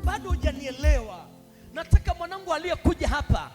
bado hujanielewa. Nataka mwanangu aliyekuja hapa,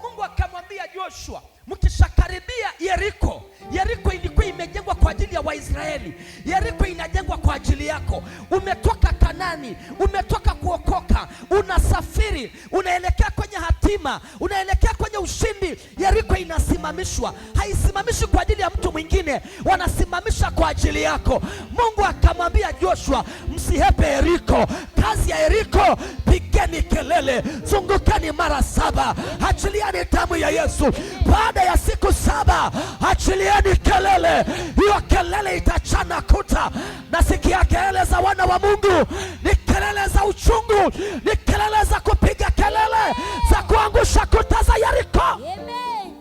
Mungu akamwambia Joshua, mkishakaribia Yeriko. Yeriko ilikuwa imejengwa kwa ajili ya Waisraeli. Yeriko inajengwa kwa ajili yako. Umetoka Kanani, umetoka kuokoka, unasafiri, unaelekea kwenye hatima, unaelekea kwenye ushindi. Yeriko inasimamishwa. Haisimamishi kwa ajili ya mtu mwingine, wanasimamisha kwa ajili yako. Mungu akamwambia Joshua, msihepe Yeriko. Kazi ya Yeriko, pigeni kelele, zungukeni mara 7, achilieni damu ya Yesu. Baada ya siku 7, achilieni kelele. Hiyo kelele itachana kuta. Nasikia kelele za wana wa Mungu, ni kelele za uchungu, ni kelele za kupiga kelele za kuangusha kuta za Yeriko. Amen.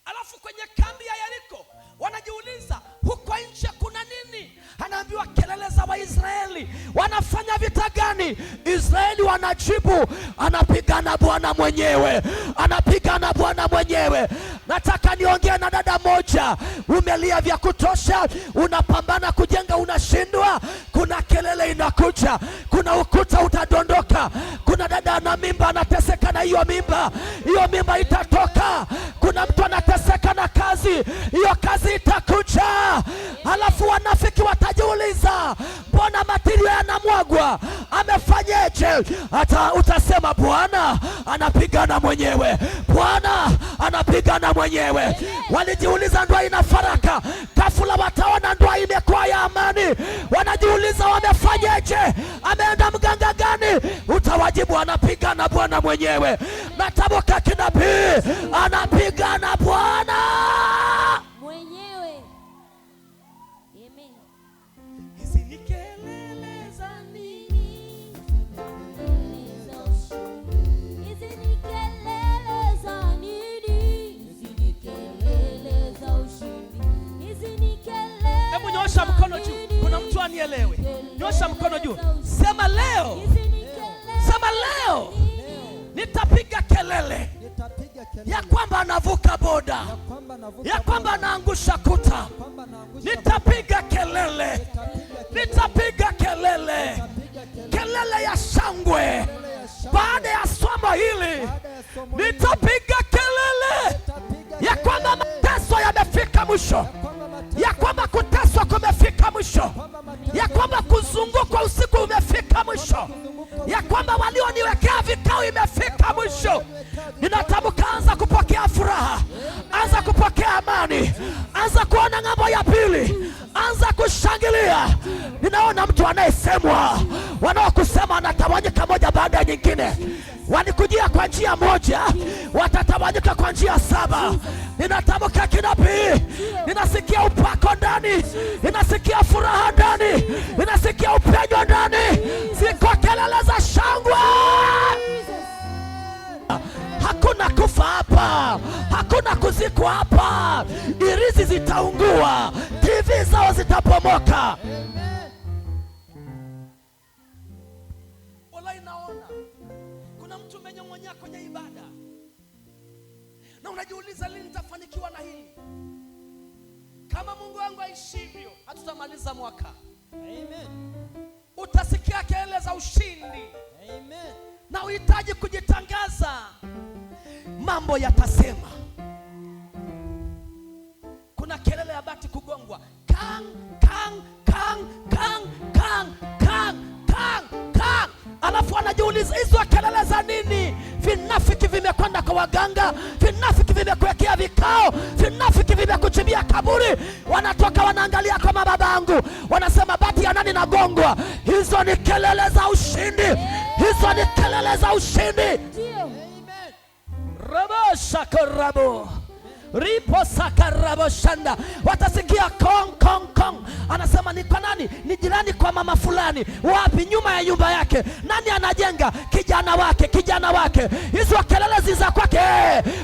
Alafu kwenye kambi ya Yeriko wanajiuliza, huko nje kuna nini? Anaambiwa kelele za Waisraeli. Wanafanya vita gani? Israeli wanajibu, anapigana Bwana mwenyewe, anapigana Bwana mwenyewe. Nataka niongee na dada moja, umelia vya kutosha, unapambana kujenga, unashindwa. Kuna kelele inakuja, kuna ukuta utadondoka. Kuna dada ana mimba, anateseka na hiyo mimba, hiyo mimba itatoka. Kuna mtu anateseka na kazi, hiyo kazi itakuja. Alafu wanafiki watajiuliza, mbona matirio yanamwagwa? Amefanyeje? Hata utasema Bwana anapigana mwenyewe, Bwana anapigana mwenyewe. Walijiuliza ndoa ina faraka, ghafla wataona ndoa imekuwa ya amani. Wanajiuliza wamefanyeje? Ameenda mganga gani? Utawajibu anapigana Bwana mwenyewe. Natamka kinabii, anapigana Bwana mwenyewe. Amen. Hizi ni kelele za nini? Hizi ni kelele za nini? Hizi ni kelele za ushindi. Hizi ni kelele. Hebu nyosha mkono juu. Kuna mtu anielewe. Nyosha mkono juu. Sema leo. Sema leo. Nitapiga kelele ya kwamba anavuka boda, ya kwamba anaangusha kuta. Nitapiga kelele, nitapiga kelele, kelele ya shangwe. Baada ya somo hili nitapiga kelele ya kwamba mateso yamefika mwisho, ya kwamba kuteswa kumefika mwisho, ya kwamba kuzungukwa usiku umefika mwisho, ya kwamba walioniwekea vikao imefika mwisho. Ninatamka, anza kupokea furaha, anza kupokea amani, anza kuona ng'ambo ya pili, anza kushangilia. Ninaona mtu anayesemwa, wanaokusema anatawanyika moja baada ya nyingine. Walikujia kwa njia moja, watatawanyika kwa njia 7. Ninatamka kinabii, ninasikia upako ndani, ninasikia furaha ndani, ninasikia upenyo ndani. Ziko kelele za shangwe. Hakuna kufa hapa, hakuna kuzikwa hapa. Irizi zitaungua, TV zao zitapomoka. Wala inaona kuna mtu menyong'onya kwenye ibada na unajiuliza, lini nitafanikiwa na hili? Kama Mungu wangu aishivyo, hatutamaliza mwaka. Amen. Utasikia kelele za ushindi. Amen. Na uhitaji kujitangaza, mambo yatasema. Kuna kelele ya bati kugongwa, kang kang kang kang kang kang kang kang. Alafu anajiuliza, hizo kelele za nini? Vinafiki vimekwenda kwa waganga, vinafiki vimekuwekea vikao, vinafiki vimekuchimbia kaburi. Wanatoka wanaangalia kwa mababangu, wanasema bati ya nani nagongwa? Hizo ni kelele za ushindi, hizo ni kelele za ushindi. Amen. Rabo shakarabo, ripo sakarabo shanda. Watasikia kong kong kong. Anasema ni kwa nani? Ni jirani kwa mama fulani. Wapi? Nyuma ya nyumba yake. Nani anajenga? Kijana wake, kijana wake. Hizo kelele ziza kwake.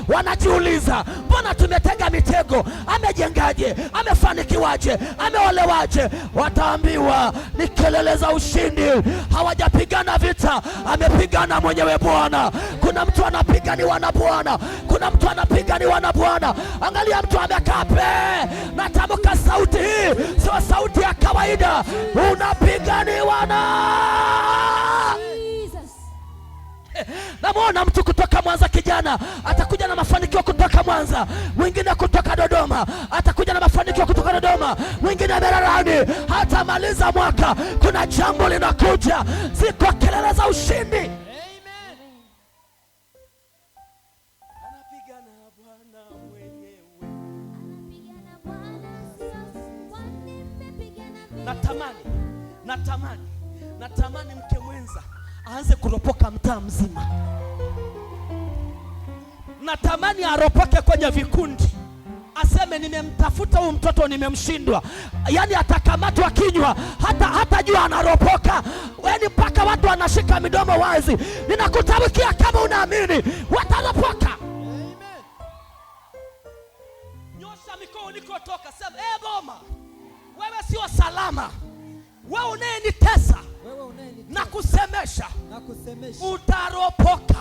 Wanajiuliza, mbona tumetega mitego? mtego, amejengaje, amefanikiwaje, ameolewaje, wataambiwa ni kelele za ushindi. Hawajapigana vita, amepigana mwenyewe Bwana. Kuna mtu anapiganiwa na Bwana, kuna mtu anapiganiwa na Bwana. Angalia mtu amekaa natamka sauti hii sio sauti ya kawaida, unapiganiwa na Namwona mtu kutoka Mwanza, kijana atakuja na mafanikio kutoka Mwanza, mwingine kutoka Dodoma atakuja na mafanikio kutoka Dodoma, mwingine Mererani. Hata maliza mwaka kuna jambo linakuja, ziko kelele za ushindi. Amen. Anapigana Bwana mwenyewe. Natamani mke mwenza aanze kuropoka mtaa mzima. Natamani aropoke kwenye vikundi, aseme nimemtafuta huyu mtoto nimemshindwa. Yaani atakamatwa kinywa, hata jua anaropoka. Yaani mpaka watu wanashika midomo wazi. Ninakutamkia kama unaamini wataropoka. Amen. Nyosha mikono ulikotoka, sema boma, wewe sio salama. Wewe unayenitesa na kusemesha, utaropoka.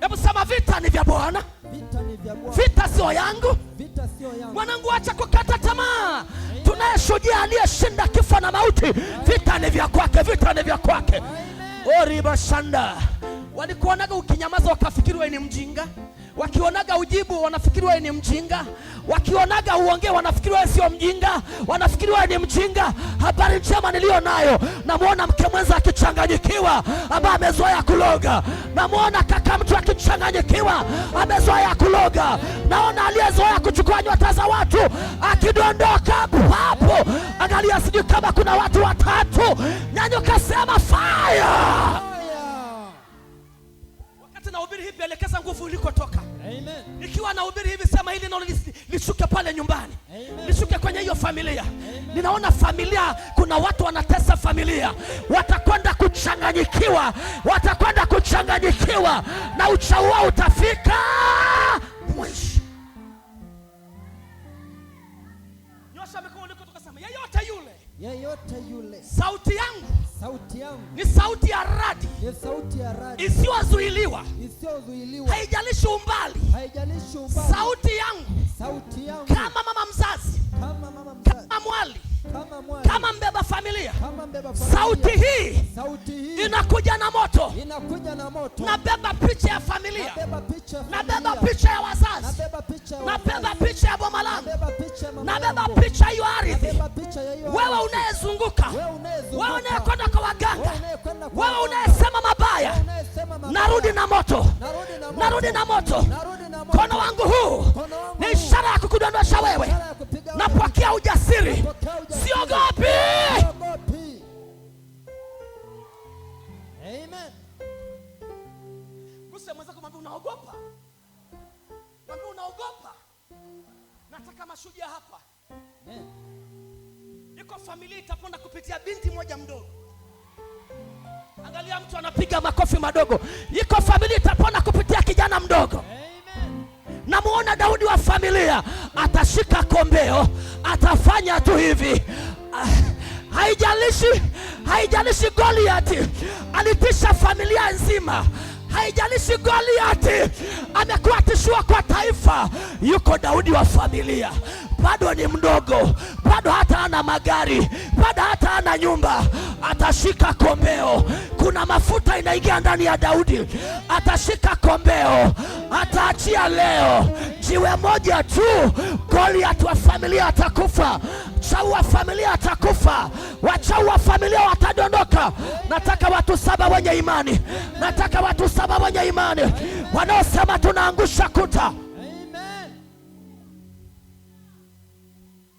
Hebu sema vita ni vya Bwana, vita sio yangu. Mwanangu, acha kukata tamaa. Tunayeshuhudia aliyeshinda kifo na mauti, vita ni vya kwake, vita ni vya kwake. Oriba shanda. Walikuonaga ukinyamaza wakafikiri wewe ni mjinga. Wakionaga ujibu wanafikiri wewe ni mjinga. Wakionaga uongee wanafikiri wewe sio mjinga, wanafikiri wewe ni mjinga. Habari njema nilio nayo, namuona mke mwenza akichanganyikiwa ambaye amezoea kuloga. Namuona kaka mtu akichanganyikiwa amezoea kuloga. Naona aliyezoea kuchukua nyota za watu akidondoka hapo. Angalia, sijui kama kuna watu watatu. Nyanyuka, sema fire. Nahubiri hivi, elekeza nguvu ulikotoka. Amen. Nikiwa nahubiri hivi, sema hili nalo lishuke pale nyumbani. Amen. Lishuke kwenye hiyo familia. Amen. Ninaona familia, kuna watu wanatesa familia. Watakwenda kuchanganyikiwa na uchawi wao utafika mwisho. Nyosha mikono ulikotoka, sema yeyote yule. Sauti yangu ni sauti ya radi, isiyozuiliwa. Haijalishi umbali. Sauti yangu kama mama mzazi, kama mwali, kama mbeba familia. Sauti hii inakuja na moto. Nabeba picha ya familia, nabeba picha ya wazazi, nabeba picha ya boma langu, nabeba picha hiyo ardhi. Wewe unayezunguka, wewe unayekwenda kwa waganga, wewe unayesema mabaya, narudi na moto, narudi na moto. Mkono wangu huu ni ishara ya kukudondosha wewe. Napokea ujasiri, siogopi. Amen. Gusa mwenzako, mwambie unaogopa. Mwambie unaogopa. Nataka mashujaa hapa. Amen. Iko familia itaponda kupitia binti moja mdogo. Angalia, mtu anapiga makofi madogo. Iko familia itapona kupitia kijana mdogo. Amen. Namuona Daudi wa familia atashika kombeo, atafanya tu hivi. Haijalishi Goliati alitisha familia nzima. Haijalishi Goliati amekuwa tishio kwa taifa. Yuko Daudi wa familia, bado ni mdogo, bado hata ana magari, bado hata ana nyumba. Atashika kombeo. Kuna mafuta inaingia ndani ya Daudi. Atashika kombeo, ataachia leo. Jiwe moja tu, Goliati wa familia atakufa. Chawi wa familia atakufa. Wachawi wa familia watadondoka. Nataka watu 7 wenye imani. Nataka watu 7 wenye imani wanaosema tunaangusha kuta.